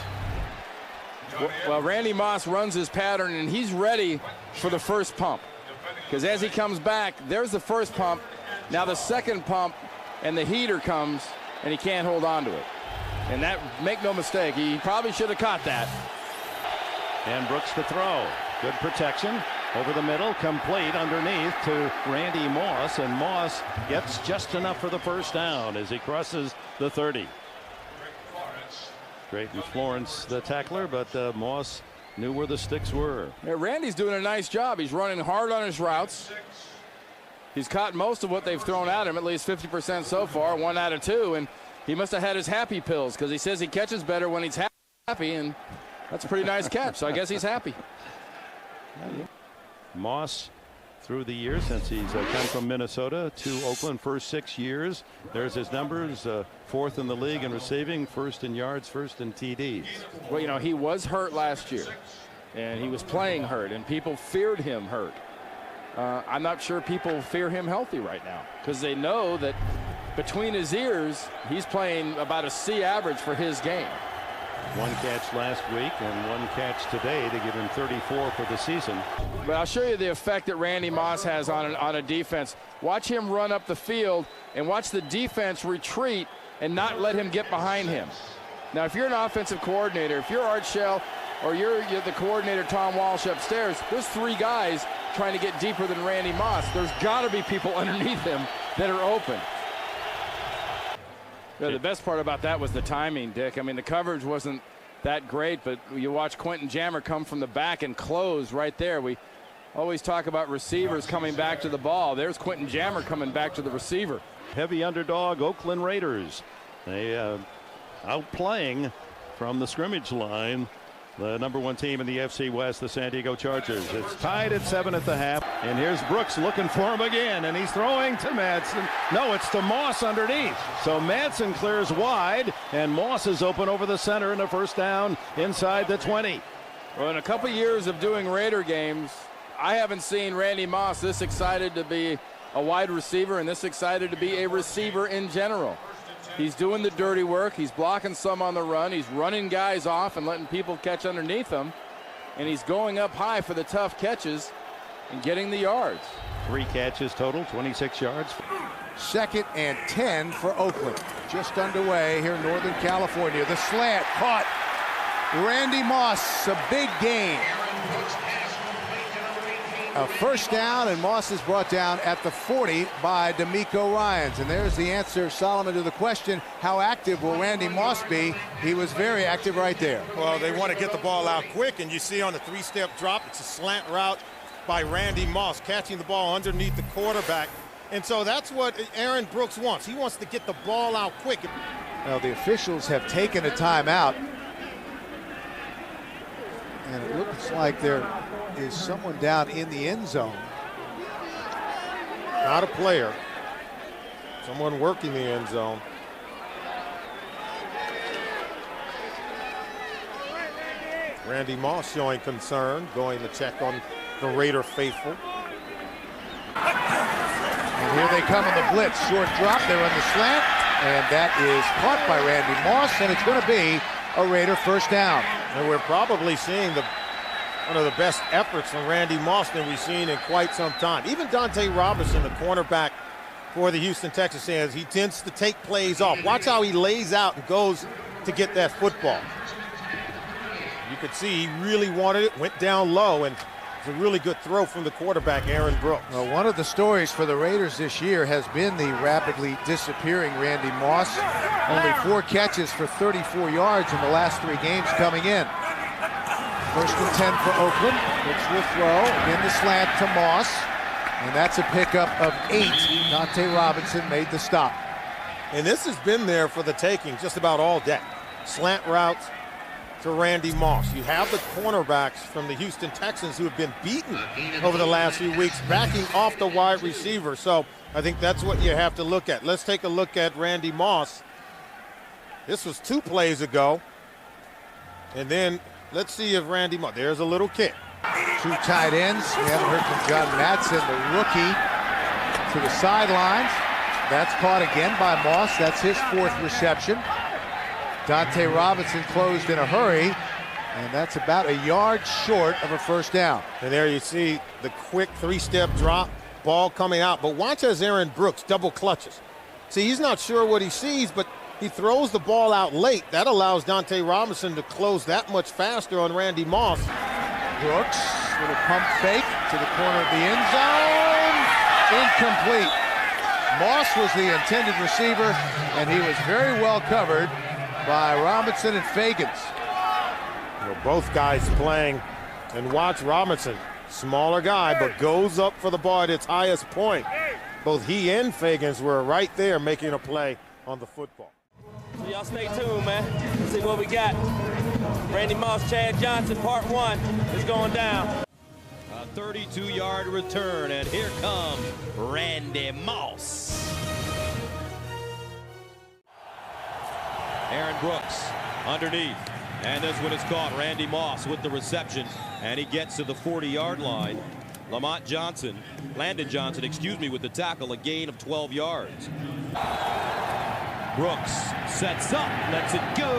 Well, Randy Moss runs his pattern, and he's ready for the first pump. Because as he comes back, there's the first pump. Now the second pump, and the heater comes, and he can't hold on to it. And that, make no mistake, he probably should have caught that. And Brooks to throw. Good protection. Over the middle, complete underneath to Randy Moss, and Moss gets just enough for the first down as he crosses the 30. Drayton Florence, the tackler, but Moss knew where the sticks were. Yeah, Randy's doing a nice job. He's running hard on his routes. He's caught most of what they've thrown at him, at least 50% so far, 1 out of 2, and he must have had his happy pills because he says he catches better when he's happy, and that's a pretty nice catch, so I guess he's happy. Moss, through the years since he's come from Minnesota to Oakland, first 6 years. There's his numbers, 4th in the league in receiving, 1st in yards, 1st in TDs. Well, you know, he was hurt last year, and he was playing hurt, and people feared him hurt. I'm not sure people fear him healthy right now because they know that between his ears, he's playing about a C average for his game. 1 catch last week and 1 catch today to give him 34 for the season. But I'll show you the effect that Randy Moss has on a defense. Watch him run up the field and watch the defense retreat and not let him get behind him. Now, if you're an offensive coordinator, if you're Art Shell or you're the coordinator Tom Walsh upstairs, there's 3 guys trying to get deeper than Randy Moss. There's got to be people underneath him that are open. Yeah, the best part about that was the timing, Dick. I mean, the coverage wasn't that great, but you watch Quentin Jammer come from the back and close right there. We always talk about receivers coming back to the ball. There's Quentin Jammer coming back to the receiver. Heavy underdog Oakland Raiders. They outplaying from the scrimmage line the #1 team in the FC West, the San Diego Chargers. It's tied at 7 at the half, and here's Brooks looking for him again, and he's throwing to Madsen. No, it's to Moss underneath. So Madsen clears wide, and Moss is open over the center and a first down inside the 20. Well, in a couple years of doing Raider games, I haven't seen Randy Moss this excited to be a wide receiver and this excited to be a receiver in general. He's doing the dirty work. He's blocking some on the run. He's running guys off and letting people catch underneath him. And he's going up high for the tough catches and getting the yards. 3 catches total, 26 yards. 2nd and 10 for Oakland. Just underway here in Northern California. The slant caught. Randy Moss, a big gain. A first down, and Moss is brought down at the 40 by D'Amico Ryans. And there's the answer, Solomon, to the question, how active will Randy Moss be? He was very active right there. Well, they want to get the ball out quick, and you see on the 3-step drop, it's a slant route by Randy Moss, catching the ball underneath the quarterback. And so that's what Aaron Brooks wants. He wants to get the ball out quick. Well, the officials have taken a timeout. And it looks like there is someone down in the end zone. Not a player. Someone working the end zone. Randy Moss showing concern, going to check on the Raider faithful. And here they come on the blitz. Short drop, they're on the slant. And that is caught by Randy Moss, and it's going to be a Raider first down. And we're probably seeing one of the best efforts from Randy Moss than we've seen in quite some time. Even Dante Robinson, the cornerback for the Houston Texans, he tends to take plays off. Watch how he lays out and goes to get that football. You could see he really wanted it, went down low, and it's a really good throw from the quarterback, Aaron Brooks. Well, one of the stories for the Raiders this year has been the rapidly disappearing Randy Moss. Only 4 catches for 34 yards in the last 3 games coming in. 1st and 10 for Oakland. Brooks will throw in the slant to Moss. And that's a pickup of 8. Dante Robinson made the stop. And this has been there for the taking just about all day. Slant routes to Randy Moss. You have the cornerbacks from the Houston Texans who have been beaten over the last few weeks, backing off the wide receiver. So I think that's what you have to look at. Let's take a look at Randy Moss. This was 2 plays ago. And then let's see if Randy Moss, there's a little kick. 2 tight ends. We haven't heard from John Madsen, the rookie, to the sidelines. That's caught again by Moss. That's his 4th reception. Dante Robinson closed in a hurry, and that's about a yard short of a first down. And there you see the quick 3-step drop, ball coming out. But watch as Aaron Brooks double clutches. See, he's not sure what he sees, but he throws the ball out late. That allows Dante Robinson to close that much faster on Randy Moss. Brooks, little pump fake to the corner of the end zone. Incomplete. Moss was the intended receiver, and he was very well covered by Robinson and Fagans. Well, both guys playing, and watch Robinson, smaller guy, but goes up for the ball at its highest point. Both he and Fagans were right there making a play on the football. So y'all stay tuned, man. Let's see what we got. Randy Moss, Chad Johnson, part 1 is going down. A 32-yard return, and here comes Randy Moss. Aaron Brooks underneath, and this one is caught. Randy Moss with the reception, and he gets to the 40-yard line. Landon Johnson, with the tackle, a gain of 12 yards. Brooks sets up, lets it go,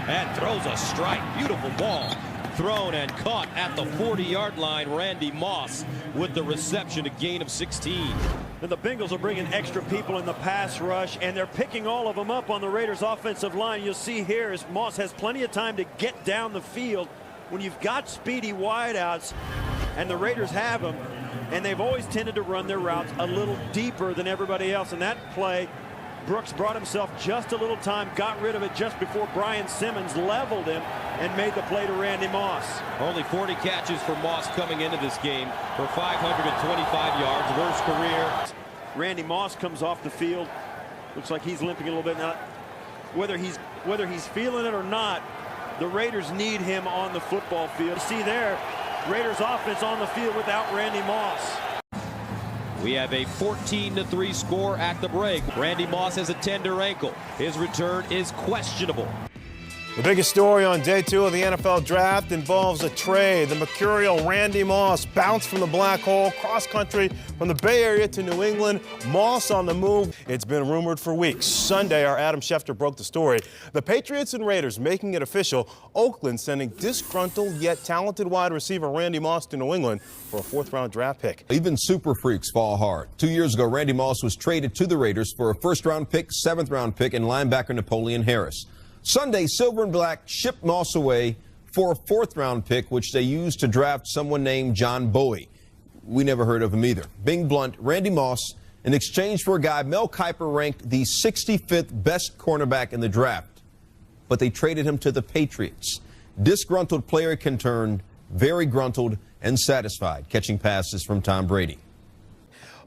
and throws a strike. Beautiful ball thrown and caught at the 40-yard line. Randy Moss with the reception, a gain of 16. And the Bengals are bringing extra people in the pass rush, and they're picking all of them up on the Raiders' offensive line. You'll see here as Moss has plenty of time to get down the field. When you've got speedy wideouts, and the Raiders have them, and they've always tended to run their routes a little deeper than everybody else. And that play, Brooks brought himself just a little time, got rid of it just before Brian Simmons leveled him and made the play to Randy Moss. Only 40 catches for Moss coming into this game for 525 yards, worst career. Randy Moss comes off the field. Looks like he's limping a little bit now. Whether he's feeling it or not, the Raiders need him on the football field. You see there, Raiders offense on the field without Randy Moss. We have a 14-3 score at the break. Randy Moss has a tender ankle. His return is questionable. The biggest story on day 2 of the NFL draft involves a trade. The mercurial Randy Moss bounced from the black hole cross country from the Bay Area to New England. Moss on the move. It's been rumored for weeks. Sunday, our Adam Schefter broke the story. The Patriots and Raiders making it official. Oakland sending disgruntled yet talented wide receiver Randy Moss to New England for a 4th-round draft pick. Even super freaks fall hard. 2 years ago, Randy Moss was traded to the Raiders for a 1st-round pick, 7th-round pick, and linebacker Napoleon Harris. Sunday, Silver and Black shipped Moss away for a 4th-round pick, which they used to draft someone named John Bowie. We never heard of him either. Being blunt, Randy Moss, in exchange for a guy Mel Kiper ranked the 65th best cornerback in the draft. But they traded him to the Patriots. Disgruntled player can turn very gruntled and satisfied, catching passes from Tom Brady.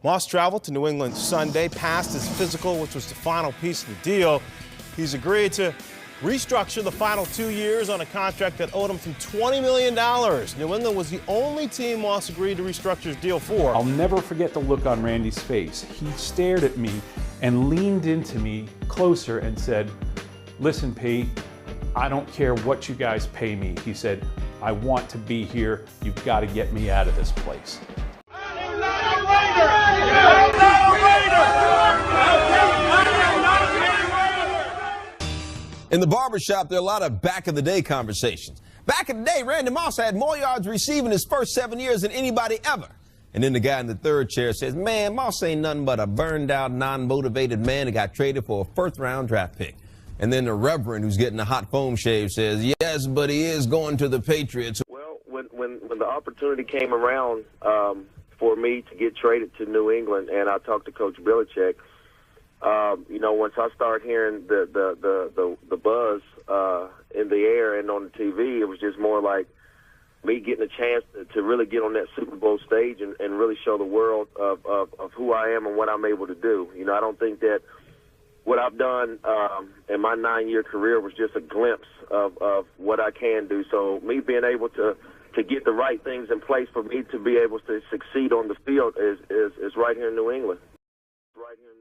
Moss traveled to New England Sunday, passed his physical, which was the final piece of the deal. He's agreed to restructure the final 2 years on a contract that owed him some $20 million. New England was the only team Moss agreed to restructure his deal for. I'll never forget the look on Randy's face. He stared at me and leaned into me closer and said, "Listen, Pete, I don't care what you guys pay me." He said, "I want to be here. You've got to get me out of this place." In the barbershop, there are a lot of back-of-the-day conversations. Back in the day, Randy Moss had more yards receiving his first 7 years than anybody ever. And then the guy in the 3rd chair says, "Man, Moss ain't nothing but a burned-out, non-motivated man that got traded for a 1st-round draft pick." And then the Reverend, who's getting a hot foam shave, says, "Yes, but he is going to the Patriots." Well, when the opportunity came around for me to get traded to New England, and I talked to Coach Belichick, you know, once I started hearing the buzz in the air and on the TV, it was just more like me getting a chance to really get on that Super Bowl stage and really show the world of who I am and what I'm able to do. You know, I don't think that what I've done in my 9-year career was just a glimpse of what I can do. So me being able to get the right things in place for me to be able to succeed on the field is right here in New England. Right here in